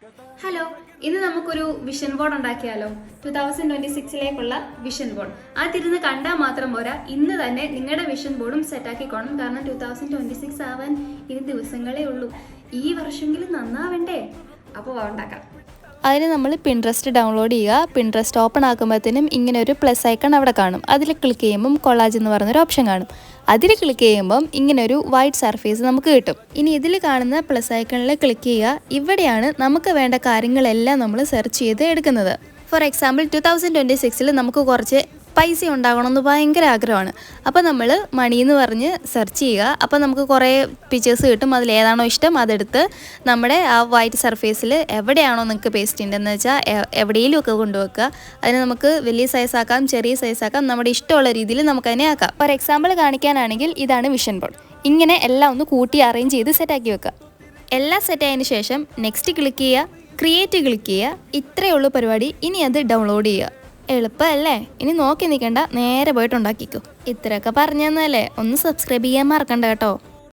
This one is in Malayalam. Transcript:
ഹലോ, ഇന്ന് നമുക്കൊരു വിഷൻ ബോർഡ് ഉണ്ടാക്കിയാലോ? 2026ലേക്കുള്ള വിഷൻ ബോർഡ്. അതിരുന്ന് കണ്ടാൽ മാത്രം പോരാ, ഇന്ന് തന്നെ നിങ്ങളുടെ വിഷൻ ബോർഡും സെറ്റാക്കിക്കോണം. കാരണം 2026 ആവാൻ ഇനി ദിവസങ്ങളേ ഉള്ളൂ. ഈ വർഷമെങ്കിലും നന്നാവണ്ടേ? അപ്പോൾ ഉണ്ടാക്കാം. അതിന് നമ്മൾ പിൻട്രസ്റ്റ് ഡൗൺലോഡ് ചെയ്യുക. പിൻട്രസ്റ്റ് ഓപ്പൺ ആക്കുമ്പോഴത്തേനും ഇങ്ങനെ ഒരു പ്ലസ് ഐക്കൺ അവിടെ കാണും. അതിൽ ക്ലിക്ക് ചെയ്യുമ്പം കൊളാജ് എന്ന് പറഞ്ഞൊരു ഓപ്ഷൻ കാണും. അതിൽ ക്ലിക്ക് ചെയ്യുമ്പം ഇങ്ങനെ ഒരു വൈറ്റ് സർഫേസ് നമുക്ക് കിട്ടും. ഇനി ഇതിൽ കാണുന്ന പ്ലസ് ഐക്കണിൽ ക്ലിക്ക് ചെയ്യുക. ഇവിടെയാണ് നമുക്ക് വേണ്ട കാര്യങ്ങളെല്ലാം നമ്മൾ സെർച്ച് ചെയ്ത് എടുക്കുന്നത്. ഫോർ എക്സാമ്പിൾ 2026 നമുക്ക് കുറച്ച് പൈസ ഉണ്ടാകണമെന്ന് ഭയങ്കര ആഗ്രഹമാണ്. അപ്പോൾ നമ്മൾ മണി എന്ന് പറഞ്ഞ് സെർച്ച് ചെയ്യുക. അപ്പോൾ നമുക്ക് കുറേ പിക്ചേഴ്സ് കിട്ടും. അതിൽ ഏതാണോ ഇഷ്ടം അതെടുത്ത് നമ്മുടെ ആ വൈറ്റ് സർഫേസിൽ എവിടെയാണോ നിങ്ങൾക്ക് പേസ്റ്റ് ഉണ്ടെന്ന് വെച്ചാൽ എവിടെയെങ്കിലും ഒക്കെ കൊണ്ടുവെക്കുക. അതിന് നമുക്ക് വലിയ സൈസാക്കാം, ചെറിയ സൈസാക്കാം, നമ്മുടെ ഇഷ്ടമുള്ള രീതിയിൽ നമുക്കതിനെ ആക്കാം. ഫോർ എക്സാമ്പിൾ കാണിക്കാനാണെങ്കിൽ ഇതാണ് വിഷൻ ബോർഡ്. ഇങ്ങനെ എല്ലാം ഒന്ന് കൂട്ടി അറേഞ്ച് ചെയ്ത് സെറ്റാക്കി വെക്കുക. എല്ലാം സെറ്റായതിന് ശേഷം നെക്സ്റ്റ് ക്ലിക്ക് ചെയ്യുക, ക്രിയേറ്റ് ക്ലിക്ക് ചെയ്യുക. ഇത്രയേ ഉള്ളൂ പരിപാടി. ഇനി അത് ഡൗൺലോഡ് ചെയ്യുക. എളുപ്പമല്ലേ? ഇനി നോക്കി നിൽക്കണ്ട, നേരെ പോയിട്ട് ഉണ്ടാക്കിക്കോ. ഇത്രയൊക്കെ പറഞ്ഞു തന്നല്ലേ, ഒന്ന് സബ്സ്ക്രൈബ് ചെയ്യാൻ മറക്കണ്ട കേട്ടോ.